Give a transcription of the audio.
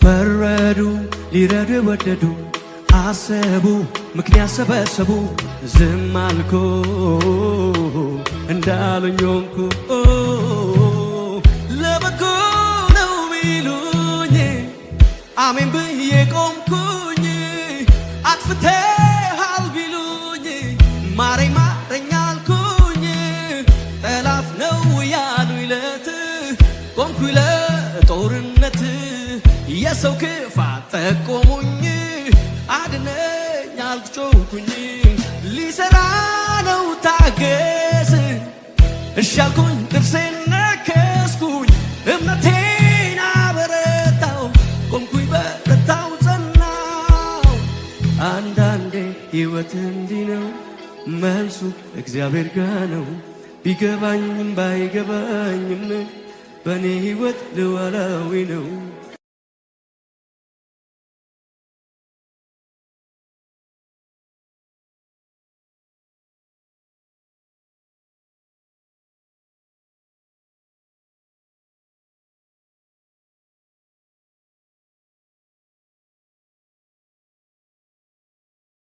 ፈረዱ ሊረዱ ወደዱ አሰቡ ምክንያት ሰበሰቡ ዝም አልኩ እንዳሉኝ ሆንኩ ለበጎ ነው ቢሉኝ አሜን ብዬ ቆምኩኝ አጥፍተሃል ቢሉኝ ማረኝ ማረኝ አልኩኝ ጠላት ነው ያሉኝ ለት ቆምኩኝ ለጦርነት የሰው ክፋት ጠቆሙኝ አድነኝ አልጮኩኝ ሊሰራ ነው ታገስ እሻልኩኝ ጥርሴን ነከስኩኝ እምነቴን አበረታው ቆምኩኝ በረታው ጸናው አንዳንዴ ሕይወት እንዲህ ነው መልሱ እግዚአብሔር ጋ ነው ቢገባኝም ባይገባኝም በእኔ ሕይወት ልዋላዊ ነው